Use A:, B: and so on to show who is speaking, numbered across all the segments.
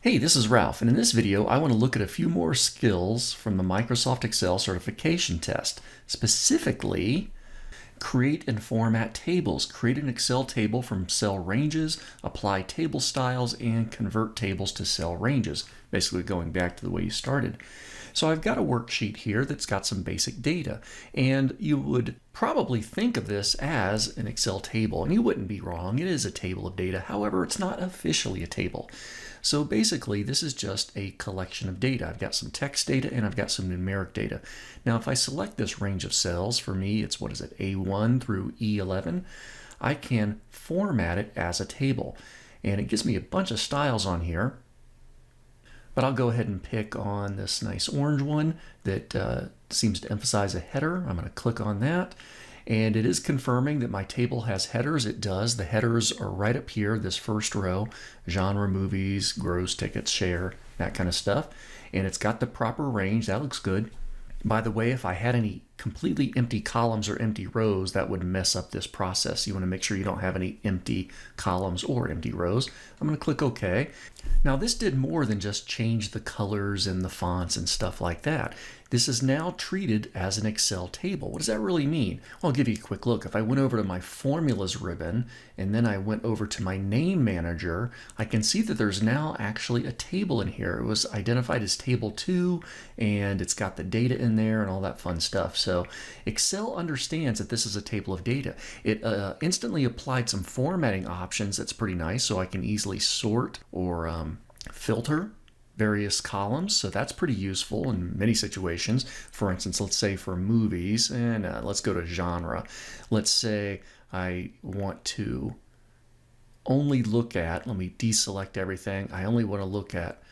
A: Hey, this is Ralph, and in this video I want to look at a few more skills from the Microsoft Excel certification test. Specifically, create and format tables. Create an Excel table from cell ranges, apply table styles, and convert tables to cell ranges. Basically going back to the way you started. So I've got a worksheet here that's got some basic data, and you would probably think of this as an Excel table, and you wouldn't be wrong. It is a table of data. However, it's not officially a table. So basically, this is just a collection of data. I've got some text data and I've got some numeric data. Now, if I select this range of cells, for me, it's what is it, A1 through E11, I can format it as a table. And it gives me a bunch of styles on here. But I'll go ahead and pick on this nice orange one that seems to emphasize a header. I'm going to click on that. And it is confirming that my table has headers. It does. The headers are right up here, this first row, genre, movies, gross, tickets, share, that kind of stuff. And it's got the proper range. That looks good. By the way, if I had any completely empty columns or empty rows, that would mess up this process. You want to make sure you don't have any empty columns or empty rows. I'm going to click OK. Now this did more than just change the colors and the fonts and stuff like that. This is now treated as an Excel table. What does that really mean? Well, I'll give you a quick look. If I went over to my formulas ribbon and then I went over to my name manager, I can see that there's now actually a table in here. It was identified as table 2 and it's got the data in there and all that fun stuff. So Excel understands that this is a table of data. It instantly applied some formatting options. That's pretty nice. So I can easily sort or filter various columns, so that's pretty useful in many situations. For instance, let's say for movies, and let's go to genre. Let's say I want to only look at, let me deselect everything, I only want to look at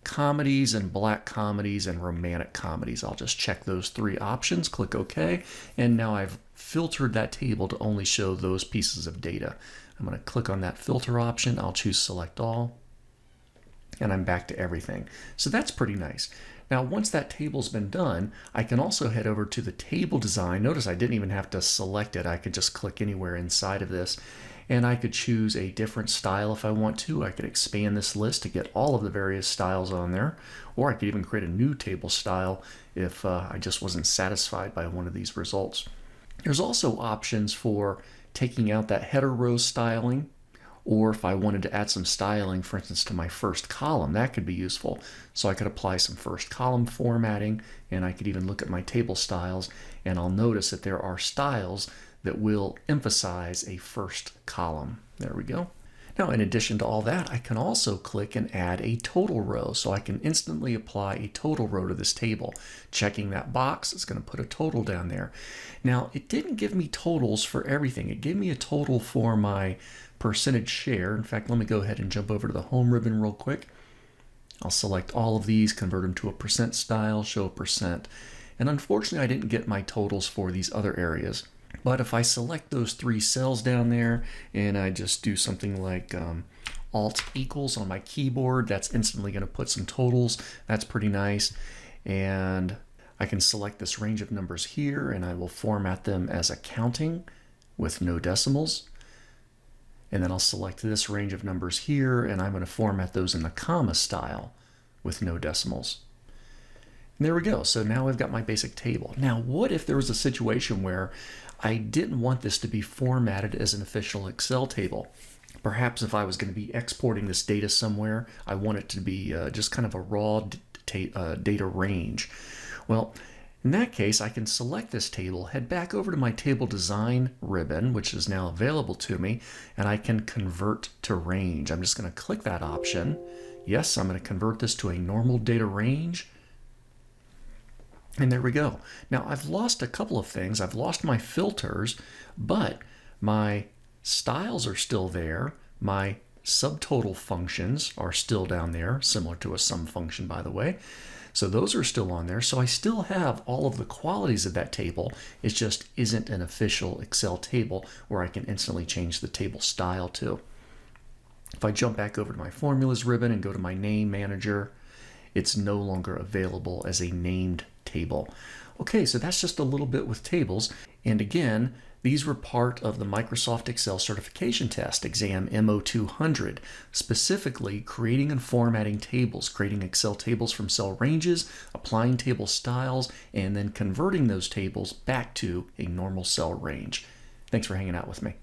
A: comedies and black comedies and romantic comedies. I'll just check those 3 options, click OK, and now I've filtered that table to only show those pieces of data. I'm going to click on that filter option, I'll choose select all, and I'm back to everything. So that's pretty nice. Now, once that table's been done, I can also head over to the table design. Notice I didn't even have to select it. I could just click anywhere inside of this, and I could choose a different style if I want to. I could expand this list to get all of the various styles on there, or I could even create a new table style if I just wasn't satisfied by one of these results. There's also options for taking out that header row styling, or if I wanted to add some styling, for instance, to my first column, that could be useful. So I could apply some first column formatting, and I could even look at my table styles, and I'll notice that there are styles that will emphasize a first column. There we go. Now, in addition to all that, I can also click and add a total row. So I can instantly apply a total row to this table. Checking that box, it's going to put a total down there. Now, it didn't give me totals for everything. It gave me a total for my percentage share. In fact, let me go ahead and jump over to the home ribbon real quick. I'll select all of these, convert them to a percent style, show a percent. And unfortunately, I didn't get my totals for these other areas. But if I select those 3 cells down there and I just do something like Alt equals on my keyboard, that's instantly going to put some totals. That's pretty nice. And I can select this range of numbers here and I will format them as accounting with no decimals. And then I'll select this range of numbers here and I'm going to format those in the comma style with no decimals. And there we go. So now I've got my basic table. Now, what if there was a situation where I didn't want this to be formatted as an official Excel table? Perhaps if I was going to be exporting this data somewhere, I want it to be just kind of a raw data range. Well, in that case, I can select this table, head back over to my table design ribbon, which is now available to me, and I can convert to range. I'm just going to click that option. Yes, I'm going to convert this to a normal data range. And there we go. Now I've lost a couple of things. I've lost my filters, but my styles are still there. My subtotal functions are still down there, similar to a sum function, by the way. So those are still on there. So I still have all of the qualities of that table. It just isn't an official Excel table where I can instantly change the table style to. If I jump back over to my formulas ribbon and go to my name manager, it's no longer available as a named table. Okay, so that's just a little bit with tables. And again, these were part of the Microsoft Excel certification test, exam MO200, specifically creating and formatting tables, creating Excel tables from cell ranges, applying table styles, and then converting those tables back to a normal cell range. Thanks for hanging out with me.